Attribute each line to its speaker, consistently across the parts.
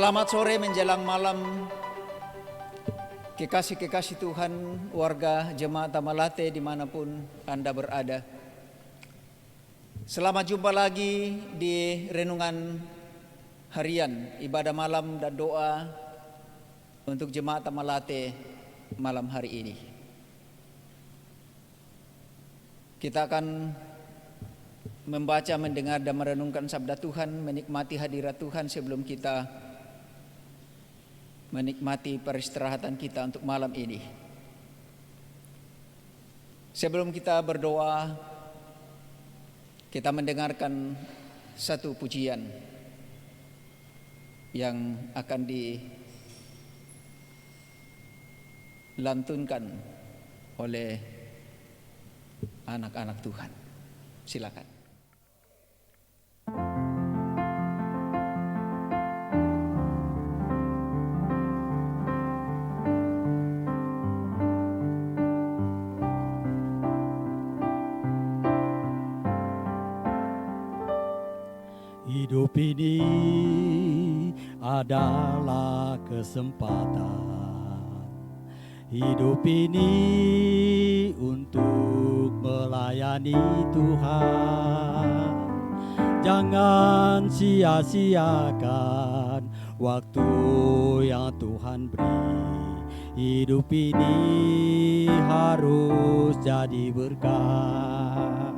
Speaker 1: Selamat sore menjelang malam, kekasih-kekasih Tuhan, warga Jemaat Tamalate dimanapun Anda berada. Selamat jumpa lagi di renungan harian, ibadah malam dan doa untuk Jemaat Tamalate malam hari ini. Kita akan membaca, mendengar dan merenungkan sabda Tuhan, menikmati hadirat Tuhan sebelum kita menikmati peristirahatan kita untuk malam ini. Sebelum kita berdoa, kita mendengarkan satu pujian yang akan dilantunkan oleh anak-anak Tuhan. Silakan.
Speaker 2: Hidup ini adalah kesempatan. Hidup ini untuk melayani Tuhan. Jangan sia-siakan waktu yang Tuhan beri. Hidup ini harus jadi berkat.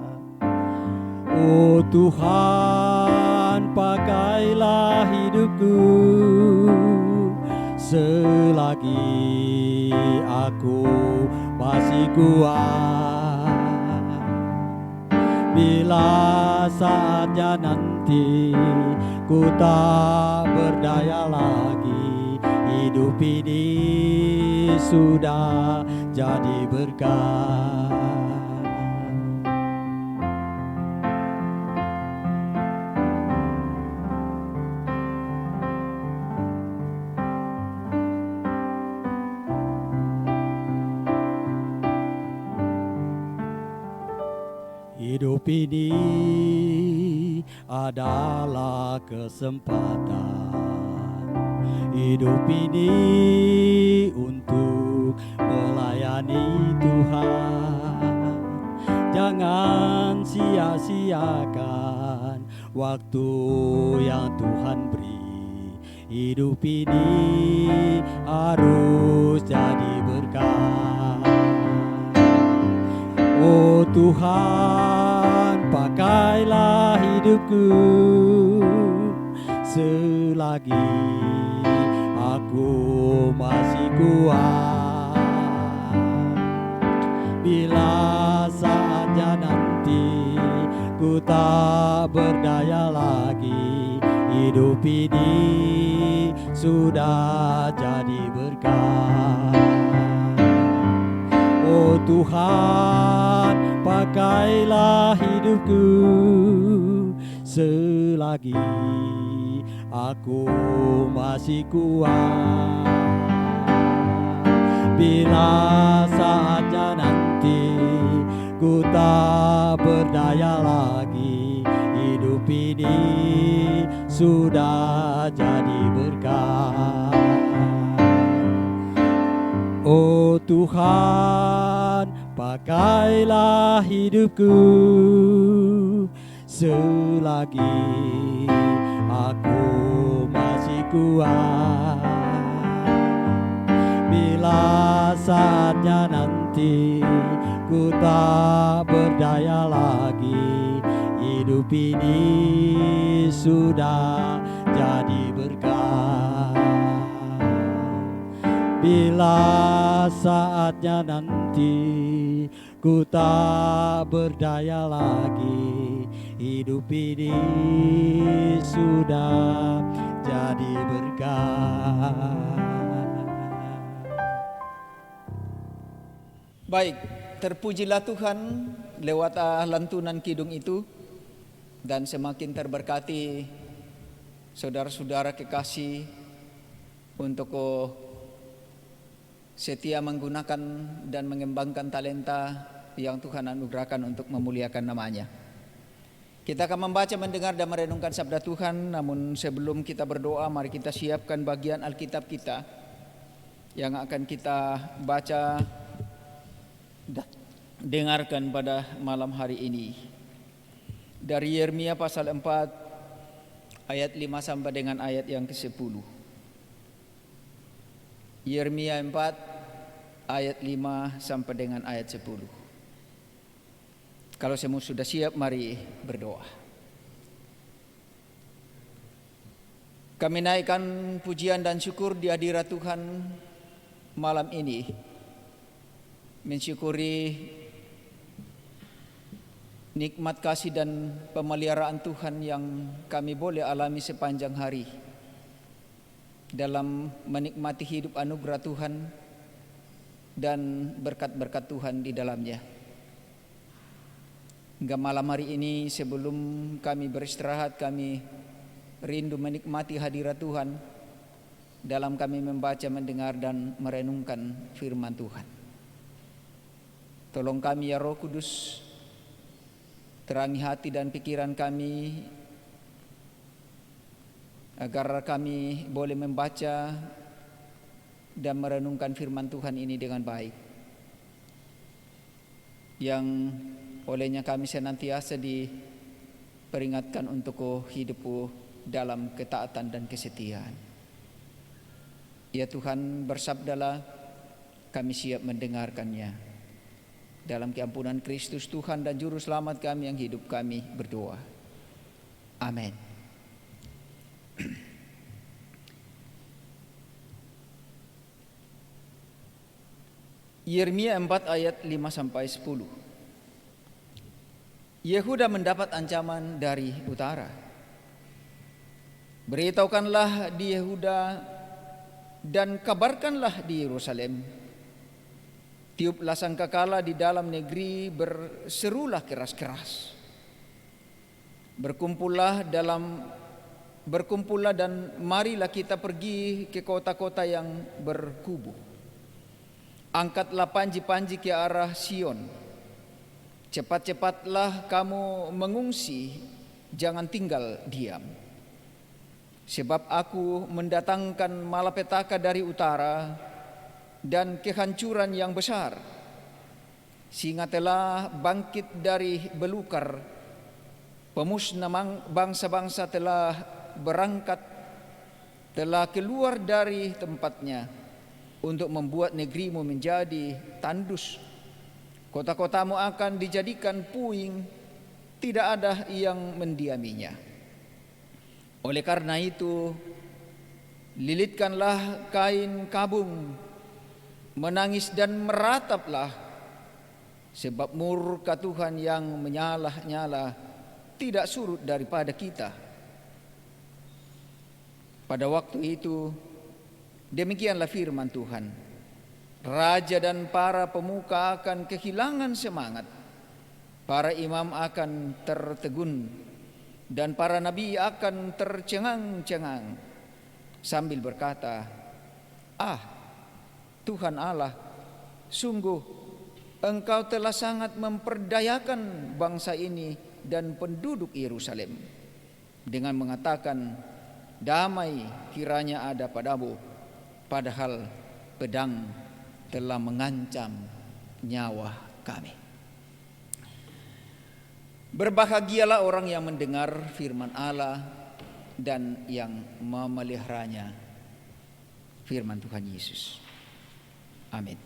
Speaker 2: Oh Tuhan, pakailah hidupku selagi aku masih kuat. Bila saatnya nanti ku tak berdaya lagi, hidup ini sudah jadi berkat. Hidup ini adalah kesempatan. Hidup ini untuk melayani Tuhan. Jangan sia-siakan waktu yang Tuhan beri. Hidup ini harus jadi berkat. Oh Tuhan, pakailah hidupku selagi aku masih kuat. Bila saatnya nanti ku tak berdaya lagi, hidup ini sudah jadi berkat. Oh Tuhan, pakailah hidupku selagi aku masih kuat. Bila saatnya nanti ku tak berdaya lagi, hidup ini sudah jadi berkat. Oh Tuhan, pakailah hidupku selagi aku masih kuat. Bila saatnya nanti ku tak berdaya lagi, hidup ini sudah jadi berkat. Bila saatnya nanti ku tak berdaya lagi, hidup ini sudah jadi berkat.
Speaker 1: Baik, terpujilah Tuhan lewat lantunan kidung itu, dan semakin terberkati saudara-saudara kekasih untuk setia menggunakan dan mengembangkan talenta yang Tuhan anugerahkan untuk memuliakan namanya. Kita akan membaca, mendengar, dan merenungkan sabda Tuhan. Namun sebelum kita berdoa, mari kita siapkan bagian Alkitab kita yang akan kita baca dan dengarkan pada malam hari ini. Dari Yeremia pasal 4 ayat 5 sampai dengan ayat yang ke-10. Yeremia 4 ayat 5 sampai dengan ayat 10. Kalau semua sudah siap, mari berdoa. Kami naikkan pujian dan syukur di hadirat Tuhan malam ini, mensyukuri nikmat kasih dan pemeliharaan Tuhan yang kami boleh alami sepanjang hari dalam menikmati hidup anugerah Tuhan dan berkat-berkat Tuhan di dalamnya. Hingga malam hari ini, sebelum kami beristirahat, kami rindu menikmati hadirat Tuhan dalam kami membaca, mendengar, dan merenungkan firman Tuhan. Tolong kami ya Roh Kudus, terangi hati dan pikiran kami agar kami boleh membaca dan merenungkan firman Tuhan ini dengan baik, yang olehnya kami senantiasa diperingatkan untuk hidup dalam ketaatan dan kesetiaan. Ya Tuhan, bersabdalah, kami siap mendengarkannya. Dalam keampunan Kristus Tuhan dan Juru Selamat kami yang hidup, kami berdoa. Amin. Yeremia 4 ayat 5 sampai 10. Yehuda mendapat ancaman dari utara. Beritahukanlah di Yehuda dan kabarkanlah di Yerusalem. Tiuplah sangkakala di dalam negeri, berserulah keras-keras. Berkumpullah dan marilah kita pergi ke kota-kota yang berkubu. Angkatlah panji-panji ke arah Sion. Cepat-cepatlah kamu mengungsi, jangan tinggal diam. Sebab aku mendatangkan malapetaka dari utara dan kehancuran yang besar. Singa telah bangkit dari belukar, pemusnah bangsa-bangsa telah berangkat, telah keluar dari tempatnya untuk membuat negerimu menjadi tandus. Kota-kotamu akan dijadikan puing, tidak ada yang mendiaminya. Oleh karena itu, lilitkanlah kain kabung, menangis dan merataplah, sebab murka Tuhan yang menyala-nyala tidak surut daripada kita. Pada waktu itu, demikianlah firman Tuhan. Raja dan para pemuka akan kehilangan semangat, para imam akan tertegun, dan para nabi akan tercengang-cengang sambil berkata, Tuhan Allah, sungguh Engkau telah sangat memperdayakan bangsa ini dan penduduk Yerusalem dengan mengatakan, damai kiranya ada padamu, padahal pedang telah mengancam nyawa kami. Berbahagialah orang yang mendengar firman Allah dan yang memeliharanya, firman Tuhan Yesus. Amin.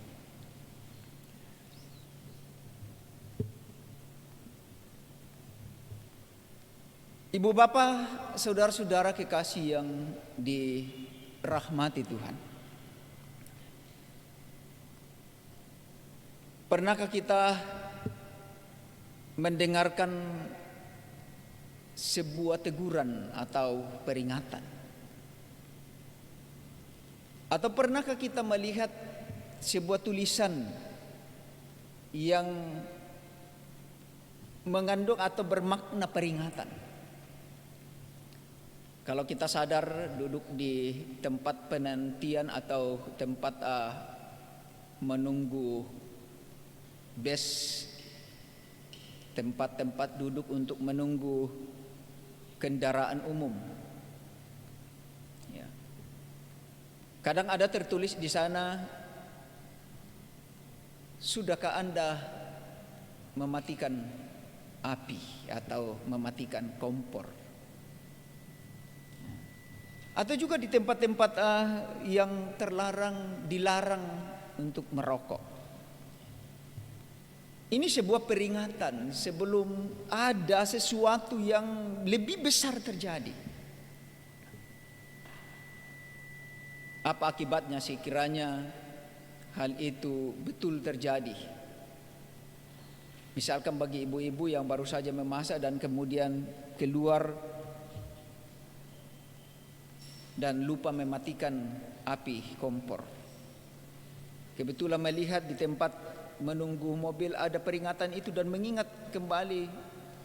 Speaker 1: Ibu bapak, saudara-saudara kekasih yang dirahmati Tuhan. Pernahkah kita mendengarkan sebuah teguran atau peringatan? Atau pernahkah kita melihat sebuah tulisan yang mengandung atau bermakna peringatan? Kalau kita sadar duduk di tempat penantian atau tempat menunggu bus tempat-tempat duduk untuk menunggu kendaraan umum. Ya. Kadang ada tertulis di sana, sudahkah Anda mematikan api atau mematikan kompor? Atau juga di tempat-tempat yang dilarang untuk merokok. Ini sebuah peringatan sebelum ada sesuatu yang lebih besar terjadi. Apa akibatnya sekiranya hal itu betul terjadi? Misalkan bagi ibu-ibu yang baru saja memasak dan kemudian keluar dan lupa mematikan api kompor. Kebetulan melihat di tempat menunggu mobil ada peringatan itu dan mengingat kembali,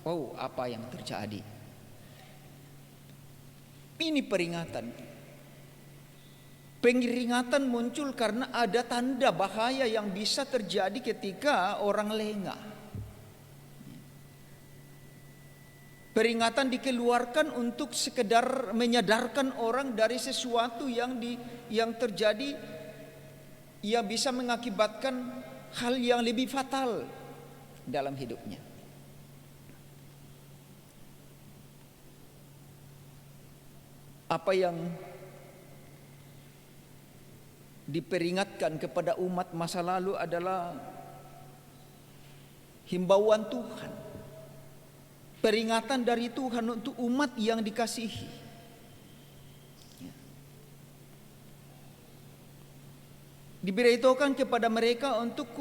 Speaker 1: oh apa yang terjadi. Ini peringatan. Peringatan muncul karena ada tanda bahaya yang bisa terjadi ketika orang lengah. Peringatan dikeluarkan untuk sekedar menyadarkan orang dari sesuatu yang terjadi yang bisa mengakibatkan hal yang lebih fatal dalam hidupnya. Apa yang diperingatkan kepada umat masa lalu adalah himbauan Tuhan. Peringatan dari Tuhan untuk umat yang dikasihi. Diberitahukan kepada mereka untuk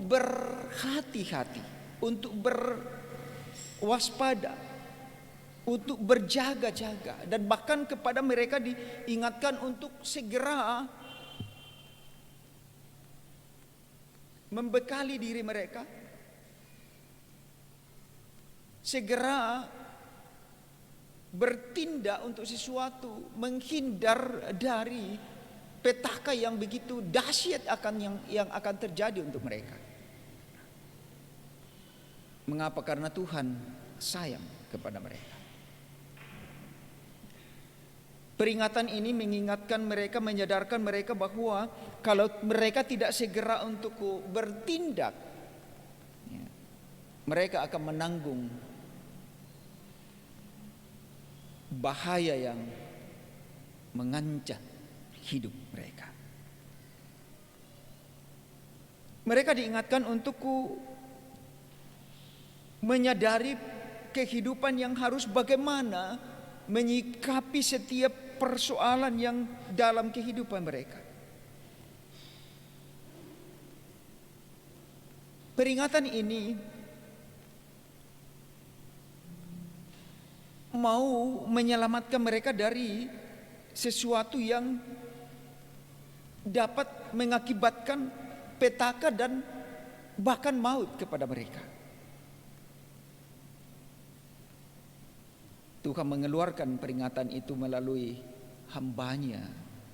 Speaker 1: berhati-hati, untuk berwaspada, untuk berjaga-jaga, dan bahkan kepada mereka diingatkan untuk segera membekali diri mereka, segera bertindak untuk sesuatu, menghindar dari petaka yang begitu dahsyat yang akan terjadi untuk mereka. Mengapa? Karena Tuhan sayang kepada mereka. Peringatan ini mengingatkan mereka, menyadarkan mereka bahwa kalau mereka tidak segera untuk bertindak, mereka akan menanggung bahaya yang mengancam hidup mereka. Mereka diingatkan untuk menyadari kehidupan yang harus bagaimana menyikapi setiap persoalan yang dalam kehidupan mereka. Peringatan ini mau menyelamatkan mereka dari sesuatu yang dapat mengakibatkan petaka dan bahkan maut kepada mereka. Tuhan mengeluarkan peringatan itu melalui hambanya,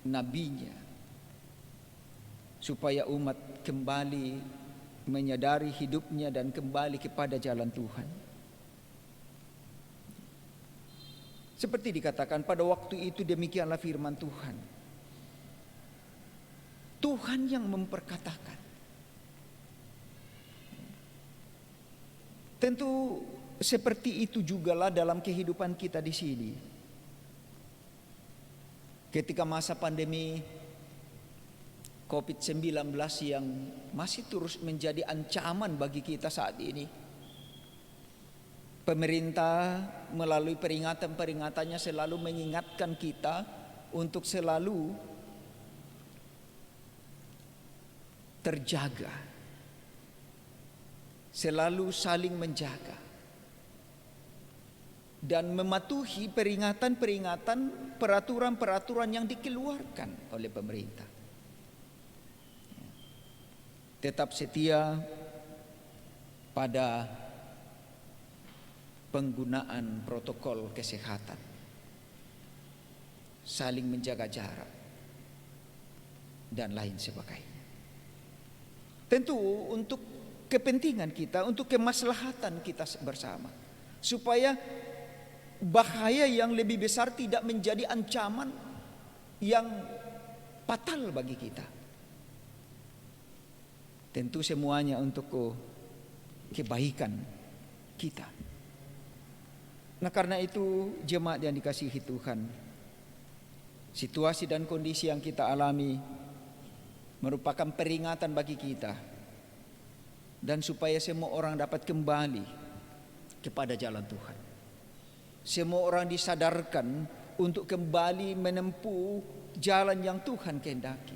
Speaker 1: nabinya, supaya umat kembali menyadari hidupnya dan kembali kepada jalan Tuhan. Seperti dikatakan pada waktu itu, demikianlah firman Tuhan. Tuhan yang memperkatakan. Tentu seperti itu jugalah dalam kehidupan kita di sini. Ketika masa pandemi COVID-19 yang masih terus menjadi ancaman bagi kita saat ini, pemerintah melalui peringatan-peringatannya selalu mengingatkan kita untuk selalu terjaga, selalu saling menjaga, dan mematuhi peringatan-peringatan, peraturan-peraturan yang dikeluarkan oleh pemerintah. Tetap setia pada penggunaan protokol kesehatan, saling menjaga jarak, dan lain sebagainya. Tentu untuk kepentingan kita, untuk kemaslahatan kita bersama. Supaya bahaya yang lebih besar tidak menjadi ancaman yang fatal bagi kita. Tentu semuanya untuk kebaikan kita. Nah, karena itu jemaat yang dikasihi Tuhan, situasi dan kondisi yang kita alami merupakan peringatan bagi kita, dan supaya semua orang dapat kembali kepada jalan Tuhan. Semua orang disadarkan untuk kembali menempuh jalan yang Tuhan kehendaki.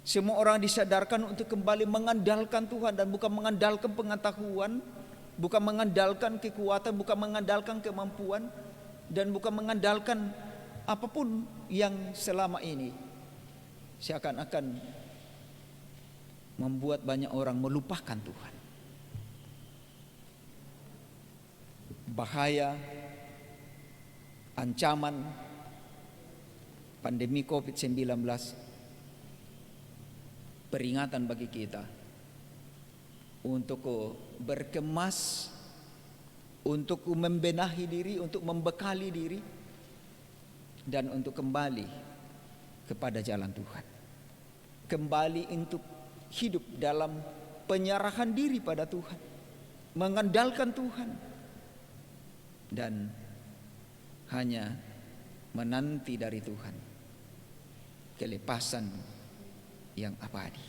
Speaker 1: Semua orang disadarkan untuk kembali mengandalkan Tuhan dan bukan mengandalkan pengetahuan, bukan mengandalkan kekuatan, bukan mengandalkan kemampuan, dan bukan mengandalkan apapun yang selama ini seakan-akan membuat banyak orang melupakan Tuhan. Bahaya, ancaman pandemi COVID-19 peringatan bagi kita untuk berkemas, untuk membenahi diri, untuk membekali diri, dan untuk kembali kepada jalan Tuhan. Kembali untuk hidup dalam penyerahan diri pada Tuhan, mengandalkan Tuhan, dan hanya menanti dari Tuhan kelepasan yang abadi.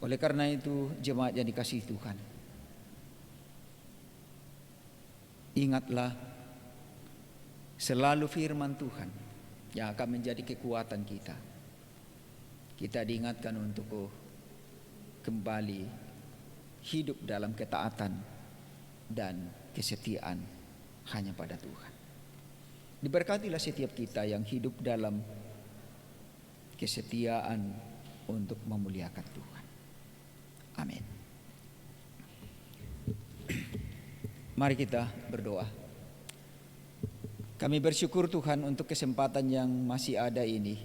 Speaker 1: Oleh karena itu, jemaat yang dikasihi Tuhan, ingatlah selalu firman Tuhan yang akan menjadi kekuatan kita. Kita diingatkan untuk kembali hidup dalam ketaatan dan kesetiaan hanya pada Tuhan. Diberkatilah setiap kita yang hidup dalam kesetiaan untuk memuliakan Tuhan. Amin. Mari kita berdoa. Kami bersyukur Tuhan untuk kesempatan yang masih ada ini,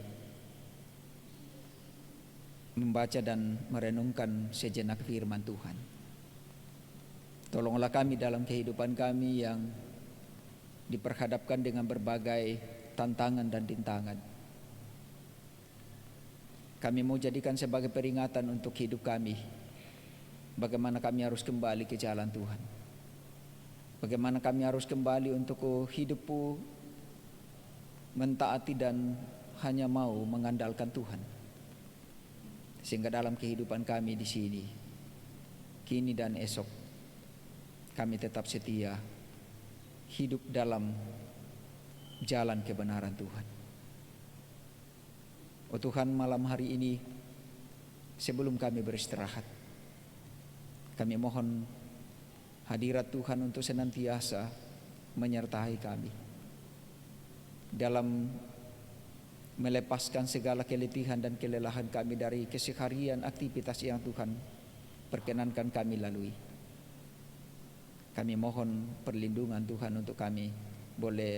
Speaker 1: membaca dan merenungkan sejenak firman Tuhan. Tolonglah kami dalam kehidupan kami yang diperhadapkan dengan berbagai tantangan dan rintangan. Kami mau jadikan sebagai peringatan untuk hidup kami, bagaimana kami harus kembali ke jalan Tuhan, bagaimana kami harus kembali untuk hidup mentaati dan hanya mau mengandalkan Tuhan. Sehingga dalam kehidupan kami di sini, kini dan esok, kami tetap setia hidup dalam jalan kebenaran Tuhan. Oh Tuhan, malam hari ini sebelum kami beristirahat, kami mohon hadirat Tuhan untuk senantiasa menyertai kami dalam melepaskan segala keletihan dan kelelahan kami dari keseharian aktivitas yang Tuhan perkenankan kami lalui. Kami mohon perlindungan Tuhan untuk kami boleh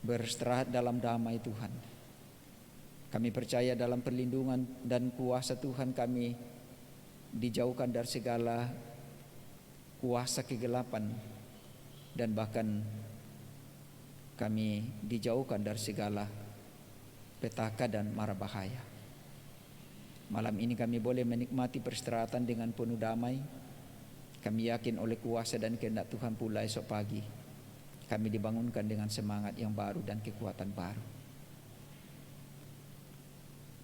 Speaker 1: beristirahat dalam damai Tuhan. Kami percaya dalam perlindungan dan kuasa Tuhan kami dijauhkan dari segala kuasa kegelapan, dan bahkan kami dijauhkan dari segala petaka dan mara bahaya. Malam ini kami boleh menikmati peristirahatan dengan penuh damai. Kami yakin oleh kuasa dan kehendak Tuhan pula esok pagi kami dibangunkan dengan semangat yang baru dan kekuatan baru.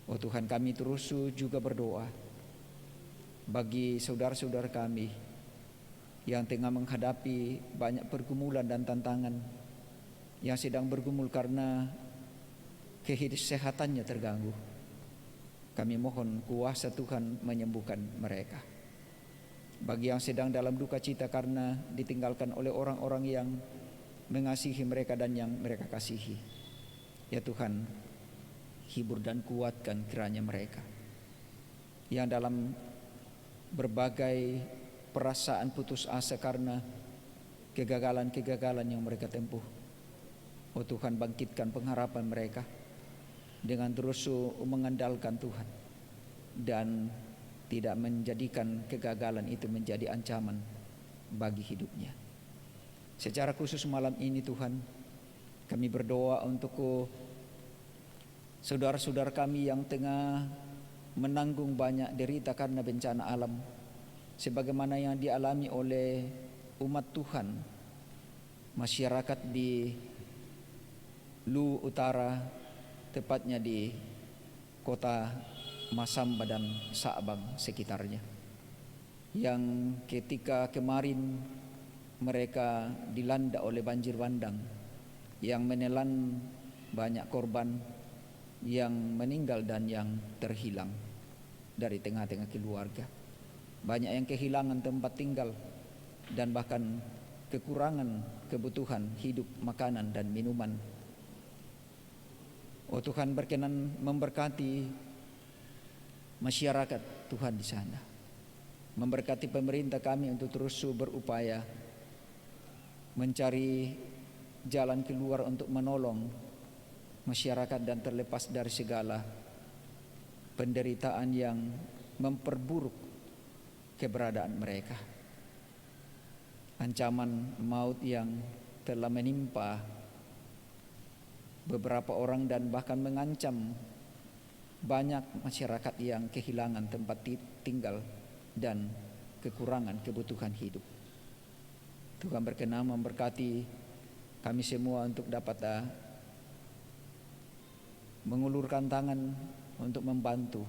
Speaker 1: Oh Tuhan, kami terus juga berdoa bagi saudara-saudara kami yang tengah menghadapi banyak pergumulan dan tantangan, yang sedang bergumul karena kesehatannya terganggu. Kami mohon kuasa Tuhan menyembuhkan mereka. Bagi yang sedang dalam duka cita karena ditinggalkan oleh orang-orang yang mengasihi mereka dan yang mereka kasihi, ya Tuhan, hibur dan kuatkan kiranya mereka. Yang dalam berbagai perasaan putus asa karena kegagalan-kegagalan yang mereka tempuh, oh Tuhan, bangkitkan pengharapan mereka dengan terus mengandalkan Tuhan. dan tidak menjadikan kegagalan itu menjadi ancaman bagi hidupnya. Secara khusus malam ini Tuhan, kami berdoa untuk saudara-saudara kami yang tengah menanggung banyak derita karena bencana alam, sebagaimana yang dialami oleh umat Tuhan, masyarakat di Lu Utara, tepatnya di kota Masamba dan Sabang sekitarnya, yang ketika kemarin mereka dilanda oleh banjir bandang yang menelan banyak korban yang meninggal dan yang terhilang dari tengah-tengah keluarga. Banyak yang kehilangan tempat tinggal dan bahkan kekurangan kebutuhan hidup, makanan dan minuman. Oh Tuhan, berkenan memberkati masyarakat Tuhan di sana, memberkati pemerintah kami untuk terus berupaya mencari jalan keluar untuk menolong masyarakat dan terlepas dari segala penderitaan yang memperburuk keberadaan mereka. Ancaman maut yang telah menimpa beberapa orang dan bahkan mengancam banyak masyarakat yang kehilangan tempat tinggal dan kekurangan kebutuhan hidup. Tuhan berkenan memberkati kami semua untuk dapat mengulurkan tangan untuk membantu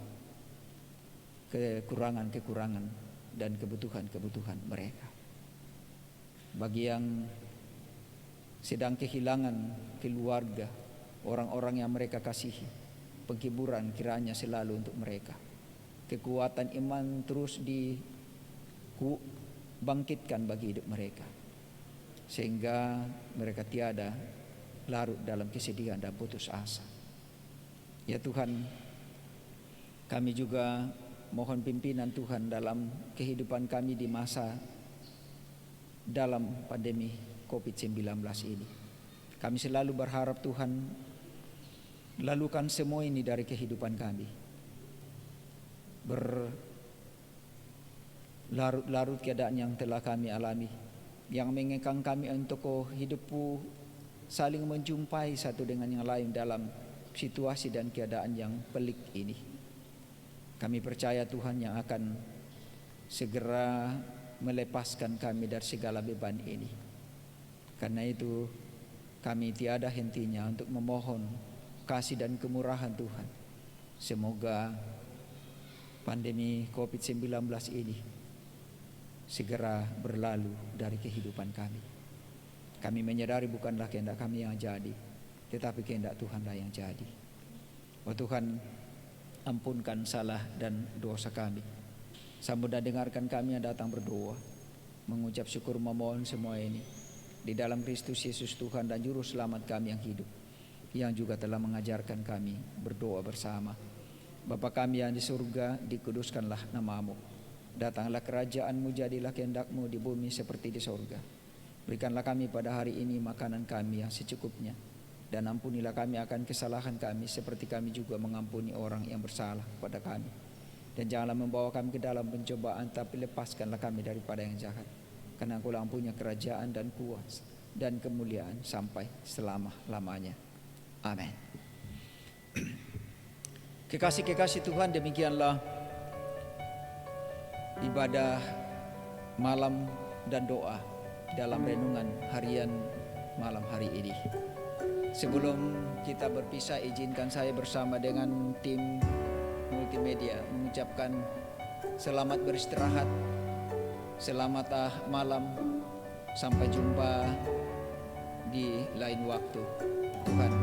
Speaker 1: kekurangan-kekurangan dan kebutuhan-kebutuhan mereka. Bagi yang sedang kehilangan keluarga, orang-orang yang mereka kasihi, penghiburan kiranya selalu untuk mereka. Kekuatan iman terus dibangkitkan bagi hidup mereka, sehingga mereka tiada larut dalam kesedihan dan putus asa. Ya Tuhan, kami juga mohon pimpinan Tuhan dalam kehidupan kami di masa dalam pandemi COVID-19 ini. Kami selalu berharap Tuhan, lalukan semua ini dari kehidupan kami. Berlarut-larut keadaan yang telah kami alami, yang mengekang kami untuk hidupku saling menjumpai satu dengan yang lain dalam situasi dan keadaan yang pelik ini. Kami percaya Tuhan yang akan segera melepaskan kami dari segala beban ini. Karena itu kami tiada hentinya untuk memohon kasih dan kemurahan Tuhan. Semoga pandemi COVID-19 ini segera berlalu dari kehidupan kami. Kami menyadari bukanlah kehendak kami yang jadi, tetapi kehendak Tuhanlah yang jadi. Oh Tuhan, ampunkan salah dan dosa kami. Sambut dan dengarkan kami yang datang berdoa, mengucap syukur memohon semua ini di dalam Kristus Yesus Tuhan dan Juru Selamat kami yang hidup, yang juga telah mengajarkan kami berdoa bersama. Bapa kami yang di surga, dikuduskanlah namamu. Datanglah kerajaan-Mu, jadilah kehendak-Mu di bumi seperti di surga. Berikanlah kami pada hari ini makanan kami yang secukupnya, dan ampunilah kami akan kesalahan kami seperti kami juga mengampuni orang yang bersalah kepada kami. Dan janganlah membawa kami ke dalam pencobaan, tapi lepaskanlah kami daripada yang jahat. Karena Engkau yang punya kerajaan dan kuasa dan kemuliaan sampai selama-lamanya. Amin. Kekasih-kekasih Tuhan, demikianlah ibadah malam dan doa dalam renungan harian malam hari ini. Sebelum kita berpisah, izinkan saya bersama dengan tim multimedia mengucapkan selamat beristirahat, selamat malam, sampai jumpa di lain waktu. Tuhan